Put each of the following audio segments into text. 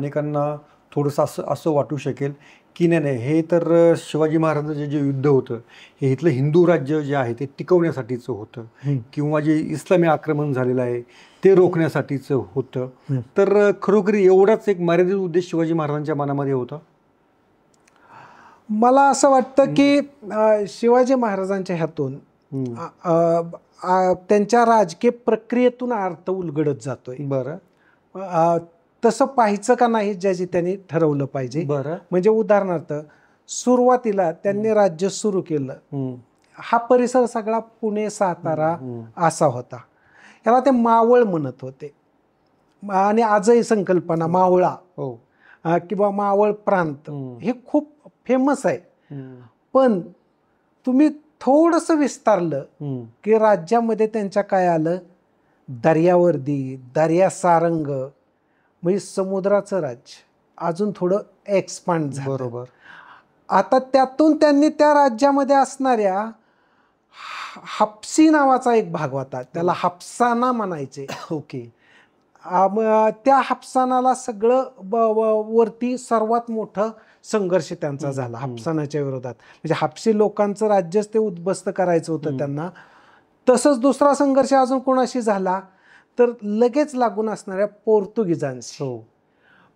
अनेकांना थोडंसं असं असं वाटू शकेल की नाही नाही, हे तर शिवाजी महाराजांचं जे युद्ध होतं हे इथलं हिंदू राज्य जे आहे ते टिकवण्यासाठीचं होतं किंवा जे इस्लामी आक्रमण झालेलं आहे ते रोखण्यासाठीचं होतं. तर खरोखरी एवढाच एक मर्यादित उद्देश शिवाजी महाराजांच्या मनामध्ये होता. मला असं वाटतं की शिवाजी महाराजांच्या ह्यातून त्यांच्या राजकीय प्रक्रियेतून अर्थ उलगडत जातोय. बरं. तसं पाहायचं का नाही ज्याची त्यांनी ठरवलं पाहिजे. बरं. म्हणजे उदाहरणार्थ सुरुवातीला त्यांनी राज्य सुरू केलं, हा परिसर सगळा पुणे सातारा असा होता. याला ते मावळ म्हणत होते आणि आजही संकल्पना मावळा किंवा मावळ प्रांत हे खूप फेमस आहे. पण तुम्ही थोडंसं विस्तारलं की राज्यामध्ये त्यांच्या काय आलं, दर्यावर्दी, दर्या सारंग, म्हणजे समुद्राचं राज्य अजून थोडं एक्सपांड झालं. बरोबर. आता त्यातून त्यांनी त्या राज्यामध्ये असणाऱ्या हापसी नावाचा एक भाग होता, त्याला हापसाना म्हणायचे. ओके. त्या हापसानाला सगळं वरती सर्वात मोठं संघर्ष त्यांचा झाला हापसानाच्या विरोधात. म्हणजे हापसी लोकांचं राज्यच ते उद्ध्वस्त करायचं होतं त्यांना. तसंच दुसरा संघर्ष अजून कोणाशी झाला तर लगेच लागून असणाऱ्या पोर्तुगीजांशी.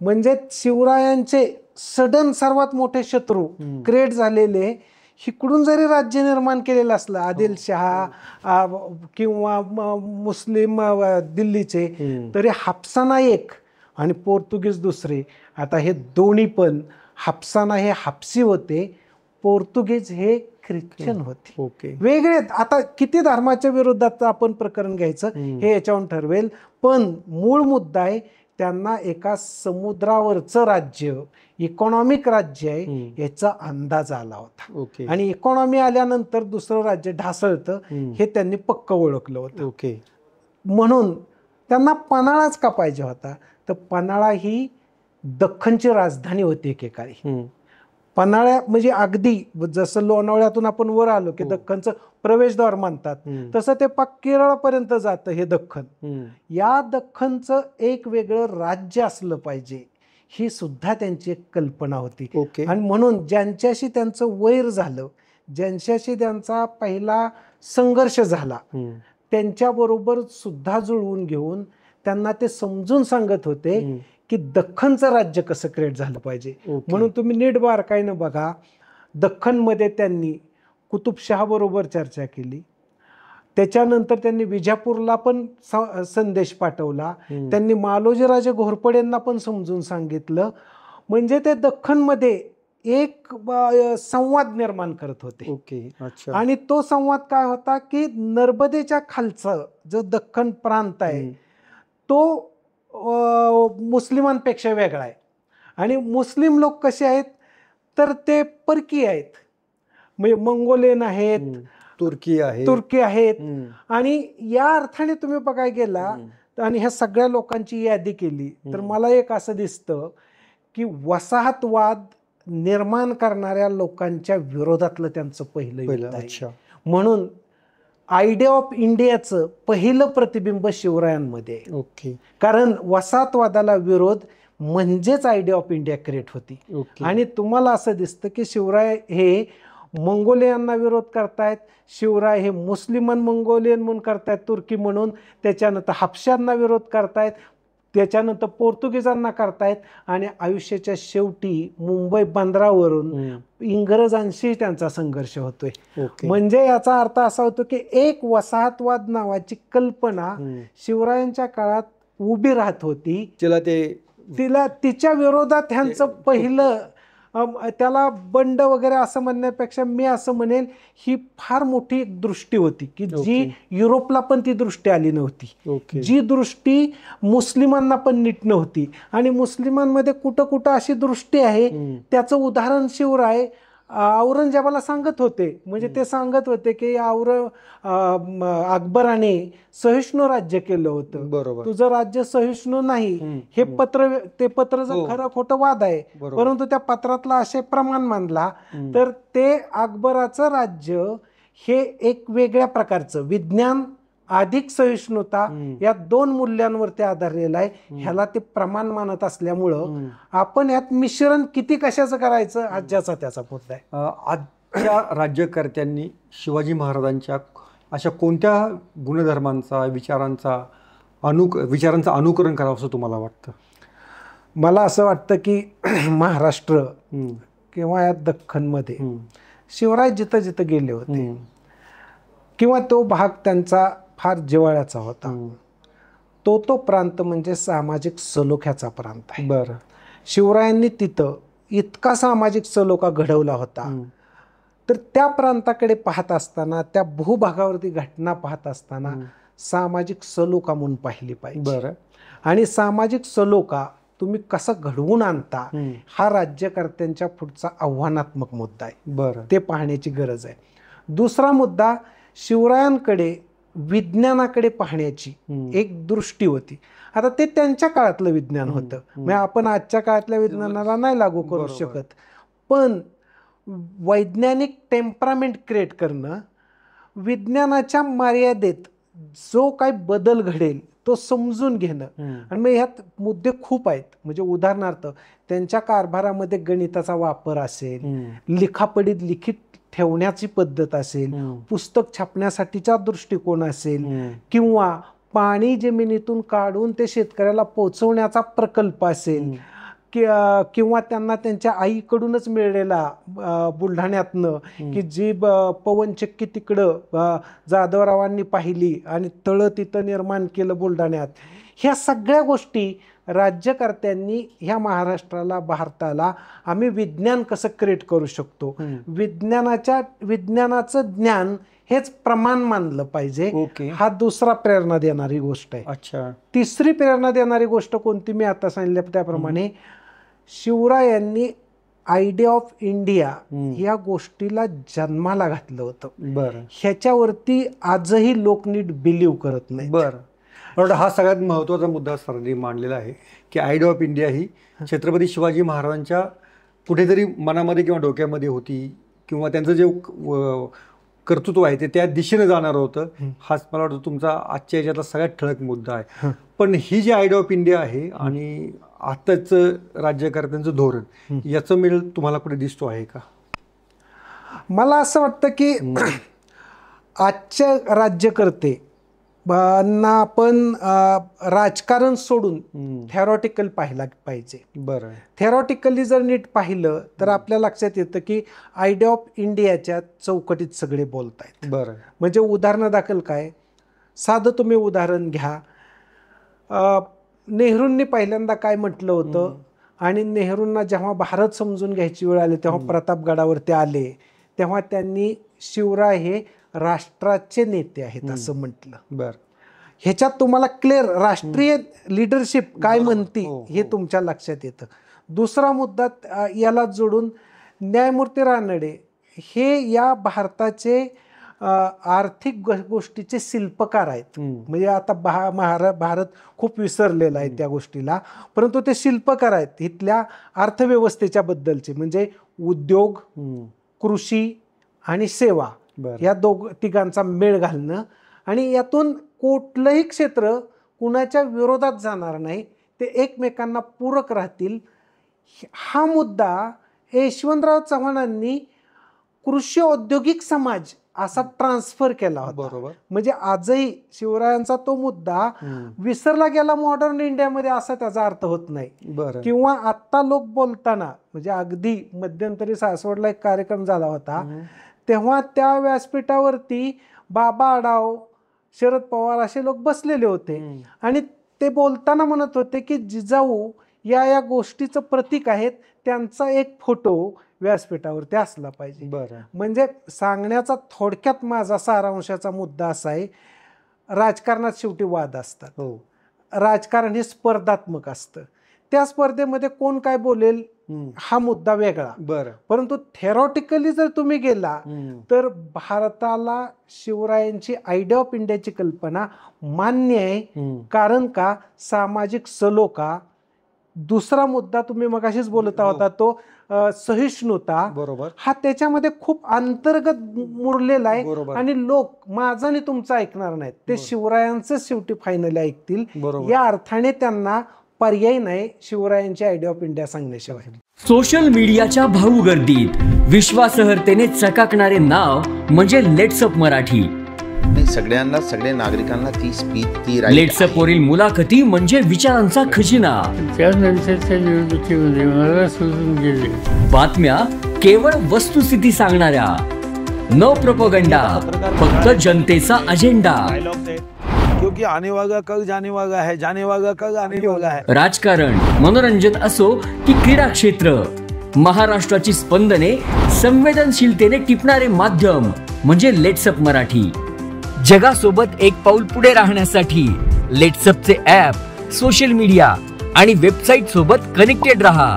म्हणजे शिवरायांचे सडन सर्वात मोठे शत्रू क्रिएट झालेले, इकडून जरी राज्य निर्माण केलेलं असलं आदिलशहा किंवा मुस्लिम दिल्लीचे, तरी हापसाना एक आणि पोर्तुगीज दुसरे. आता हे दोन्ही पण, हापसाना हे हापसी होते, पोर्तुगीज हे ख्रिश्चन होते. ओके. वेगळे. आता किती धर्माच्या विरोधात आपण प्रकरण घ्यायचं हे याच्यावर ठरवेल, पण मूळ मुद्दा आहे त्यांना एका समुद्रावरचं राज्य, इकॉनॉमिक राज्य आहे याचा अंदाज आला होता. आणि इकॉनॉमी आल्यानंतर दुसरं राज्य ढासळतं हे त्यांनी पक्क ओळखलं होतं. ओके. म्हणून त्यांना पन्हाळाच का पाहिजे होता, तर पन्हाळा ही दख्खनची राजधानी होती एकेकाळी. पन्हाळ्या म्हणजे अगदी जसं लोणावळ्यातून आपण वर आलो की दख्खनचं प्रवेशद्वार म्हणतात, तसं ते पाक केरळपर्यंत जातं हे दख्खन. या दख्खनचं एक वेगळं राज्य असलं पाहिजे ही सुद्धा त्यांची एक कल्पना होती. आणि म्हणून ज्यांच्याशी त्यांचं वैर झालं, ज्यांच्याशी त्यांचा पहिला संघर्ष झाला, त्यांच्याबरोबर सुद्धा जुळवून घेऊन त्यांना ते समजून सांगत होते की दख्खनचं राज्य कसं क्रिएट झालं पाहिजे. म्हणून तुम्ही नीट बारकाईनं बघा, दख्खनमध्ये त्यांनी कुतुबशहा बरोबर चर्चा केली, त्याच्यानंतर त्यांनी विजापूरला पण संदेश पाठवला, त्यांनी मालोजीराजे घोरपडेंना पण समजून सांगितलं. म्हणजे ते दख्खनमध्ये एक संवाद निर्माण करत होते. आणि तो संवाद काय होता की नर्मदेच्या खालचा जो दख्खन प्रांत आहे तो मुस्लिमांपेक्षा वेगळा आहे. आणि मुस्लिम लोक कसे आहेत तर ते परकीय आहेत, म्हणजे मंगोलियन आहेत, तुर्की आहेत. आणि या अर्थाने तुम्ही बघायला गेला आणि ह्या सगळ्या लोकांची यादी केली तर मला एक असं दिसतं की वसाहतवाद निर्माण करणाऱ्या लोकांच्या विरोधातलं त्यांचं पहिलं युद्ध आहे. म्हणून आयडिया ऑफ इंडियाचं पहिलं प्रतिबिंब शिवरायांमध्ये. कारण वसाहतवादाला विरोध म्हणजेच आयडिया ऑफ इंडिया क्रिएट होती. आणि तुम्हाला असं दिसतं की शिवराय हे मंगोलियांना विरोध करतायत, शिवराय हे मुस्लिमन मंगोलियन म्हणून करतायत तुर्की म्हणून, त्याच्यानंतर हापशांना विरोध करतायत, त्याच्यानंतर पोर्तुगीजांना करतायत, आणि आयुष्याच्या शेवटी मुंबई बंदरावरून इंग्रजांशी त्यांचा संघर्ष होतोय. म्हणजे याचा अर्थ असा होतो की एक वसाहतवाद नावाची कल्पना शिवरायांच्या काळात उभी राहत होती. तिला तिच्या विरोधात ह्यांचं पहिलं, त्याला बंड वगैरे असं म्हणण्यापेक्षा मी असं म्हणेल ही फार मोठी एक दृष्टी होती की जी युरोपला पण ती दृष्टी आली नव्हती, जी दृष्टी मुस्लिमांना पण नीट नव्हती. आणि मुस्लिमांमध्ये कुठं कुठं अशी दृष्टी आहे त्याचं उदाहरण शिवराय औरंगजेबाला सांगत होते. म्हणजे ते सांगत होते की अकबराने सहिष्णू राज्य केलं होतं, तुझं राज्य सहिष्णू नाही. हे पत्र, ते पत्र जर खरं खोटं वाद आहे, परंतु त्या पत्रातला असे प्रमाण मानला तर ते अकबराचं राज्य हे एक वेगळ्या प्रकारचं विज्ञान अधिक सहिष्णुता या दोन मूल्यांवरती आधारलेला आहे. ह्याला ते प्रमाण मानत असल्यामुळं आपण यात मिश्रण किती कशाचं करायचं हा ज्याचा त्याचा मुद्दा आहे. आजच्या राज्यकर्त्यांनी शिवाजी महाराजांच्या अशा कोणत्या गुणधर्मांचा विचारांचं अनुकरण करावं असं तुम्हाला वाटतं? मला असं वाटतं की महाराष्ट्र किंवा या दख्खनमध्ये शिवराय जिथं जिथं गेले होते किंवा तो भाग त्यांचा फार जिव्हाळ्याचा होता, तो प्रांत म्हणजे सामाजिक सलोख्याचा प्रांत आहे. बरं. शिवरायांनी तिथं इतका सामाजिक सलोखा घडवला होता, तर त्या प्रांताकडे पाहत असताना, त्या भूभागावरती घटना पाहत असताना सामाजिक सलोखा म्हणून पाहिली पाहिजे. बरं. आणि सामाजिक सलोखा तुम्ही कसा घडवून आणता हा राज्यकर्त्यांच्या पुढचा आव्हानात्मक मुद्दा आहे. बरं. ते पाहण्याची गरज आहे. दुसरा मुद्दा, शिवरायांकडे विज्ञानाकडे पाहण्याची एक दृष्टी होती. आता ते त्यांच्या काळातलं विज्ञान होतं, म्हणजे आपण आजच्या काळातल्या विज्ञानाला नाही लागू करू शकत, पण वैज्ञानिक टेम्परामेंट क्रिएट करणं, विज्ञानाच्या मर्यादेत जो काही बदल घडेल तो समजून घेणं. आणि मग ह्यात मुद्दे खूप आहेत. म्हणजे उदाहरणार्थ त्यांच्या कारभारामध्ये गणिताचा वापर असेल, लिखापडीत लिखित ठेवण्याची पद्धत असेल, पुस्तक छापण्यासाठीचा दृष्टिकोन असेल, किंवा पाणी जमिनीतून काढून ते शेतकऱ्याला पोहोचवण्याचा प्रकल्प असेल, किंवा त्यांना त्यांच्या आईकडूनच मिळलेला बुलढाण्यातनं की जी पवनचक्की तिकडं जाधवरावांनी पाहिली आणि तळं तिथं निर्माण केलं बुलढाण्यात. ह्या सगळ्या गोष्टी राज्यकर्त्यांनी ह्या महाराष्ट्राला, भारताला आम्ही विज्ञान कसं क्रिएट करू शकतो, विज्ञानाचं ज्ञान हेच प्रमाण मानलं पाहिजे. हा दुसरा प्रेरणा देणारी गोष्ट आहे. अच्छा. तिसरी प्रेरणा देणारी गोष्ट कोणती, मी आता सांगितलं त्याप्रमाणे शिवरायांनी आयडिया ऑफ इंडिया या गोष्टीला जन्माला घातलं होतं. बरं. ह्याच्यावरती आजही लोक नीट बिलीव्ह करत नाही. बरं. हा सगळ्यात महत्त्वाचा मुद्दा सरांनी मांडलेला आहे की आयडिया ऑफ इंडिया ही छत्रपती शिवाजी महाराजांच्या कुठेतरी मनामध्ये किंवा डोक्यामध्ये होती, किंवा त्यांचं जे कर्तृत्व आहे ते त्या दिशेने जाणार होतं. हाच मला वाटतं तुमचा आजच्या याच्यातला सगळ्यात ठळक मुद्दा आहे. पण ही जी आयडिया ऑफ इंडिया आहे आणि आताचं राज्यकर्त्यांचं धोरण, याचं मेळ तुम्हाला कुठे दिसतो आहे का? मला असं वाटतं की आजचे राज्यकर्ते ना आपण राजकारण सोडून थेरॉटिकल पाहायला पाहिजे. बरं. थेरॉटिकली जर नीट पाहिलं तर आपल्या लक्षात येतं की आयडिया ऑफ इंडियाच्या चौकटीत सगळे बोलतायत. बरं. म्हणजे उदाहरण दाखल काय, साधं तुम्ही उदाहरण घ्या. नेहरूंनी पहिल्यांदा काय म्हटलं होतं, आणि नेहरूंना जेव्हा भारत समजून घ्यायची वेळ आली तेव्हा प्रतापगडावरती आले, तेव्हा त्यांनी शिवराय हे राष्ट्राचे नेते आहेत असं म्हटलं. बरं. ह्याच्यात तुम्हाला क्लिअर राष्ट्रीय लिडरशिप काय म्हणते हे तुमच्या लक्षात येतं. दुसरा मुद्दा याला जोडून, न्यायमूर्ती रानडे हे या भारताचे आर्थिक गोष्टीचे शिल्पकार आहेत. म्हणजे आता भारत खूप विसरलेला आहे त्या गोष्टीला, परंतु ते शिल्पकार आहेत इथल्या अर्थव्यवस्थेच्या बद्दलचे. म्हणजे उद्योग, कृषी आणि सेवा या तिघांचा मेळ घालणं, आणि यातून कुठलंही क्षेत्र कुणाच्या विरोधात जाणार नाही, ते एकमेकांना पूरक राहतील. हा मुद्दा यशवंतराव चव्हाणांनी कृषी औद्योगिक समाज असा ट्रान्सफर केला होता. बरोबर. म्हणजे आजही शिवरायांचा तो मुद्दा विसरला गेला मॉडर्न इंडियामध्ये असा त्याचा अर्थ होत नाही. किंवा आत्ता लोक बोलताना, म्हणजे अगदी मध्यंतरी सासवडला एक कार्यक्रम झाला होता, तेव्हा त्या व्यासपीठावरती बाबा आढाव, शरद पवार असे लोक बसलेले होते, आणि ते बोलताना म्हणत होते की जिजाऊ या गोष्टीचं प्रतीक आहेत, त्यांचा एक फोटो व्यासपीठावरती असला पाहिजे. म्हणजे सांगण्याचा थोडक्यात माझा सारांशाचा मुद्दा असा आहे, राजकारणात शेवटी वाद असतात. राजकारण हे स्पर्धात्मक असतं. त्या स्पर्धेमध्ये कोण काय बोलेल हा मुद्दा वेगळा. परंतु थेरॉटिकली जर तुम्ही गेला तर भारताला शिवरायांची आयडिया ऑफ इंडियाची कल्पना मान्य आहे. कारण का, सामाजिक सलोखा, दुसरा मुद्दा तुम्ही मगाशीच बोलत होता तो सहिष्णुता, बरोबर, हा त्याच्यामध्ये खूप अंतर्गत मुरलेला आहे. बरोबर. आणि लोक माझं आणि तुमचं ऐकणार नाहीत, ते शिवरायांचं शेवटी फायनली ऐकतील. बरोबर. या अर्थाने त्यांना पर्याय नाही शिवरायांची आयडिया ऑफ इंडिया सांगण्याशिवाय. सोशल मीडियाच्या भाऊ गर्दीत विश्वासार्हतेने चकाकणारे नाव म्हणजे लेट्सअप मराठी. सगळ्यांना, सगळ्या नागरिकांना ती स्पीच, ती लेट्सअप वरील मुलाखती म्हणजे विचारांचा खजिना. त्यानंतरच्या निवडणुकीमध्ये मला सोडून गेले. बातम्या केवळ वस्तुस्थिती सांगणाऱ्या, न प्रोपगंडा, फक्त जनतेचा अजेंडा. क्योंकि आने वाला कल जाने वाला है, जाने वाला कल आने वाला है. राजकारण, मनोरंजन असो की क्रीडा क्षेत्र, महाराष्ट्राची स्पंदने संवेदनशीलतेने टिपणारे माध्यम म्हणजे लेट्सअप मराठी. जगासोबत एक पाऊल पुढे राहण्यासाठी लेट्सअपचे ॲप, सोशल मीडिया आणि वेबसाईट सोबत कनेक्टेड रहा.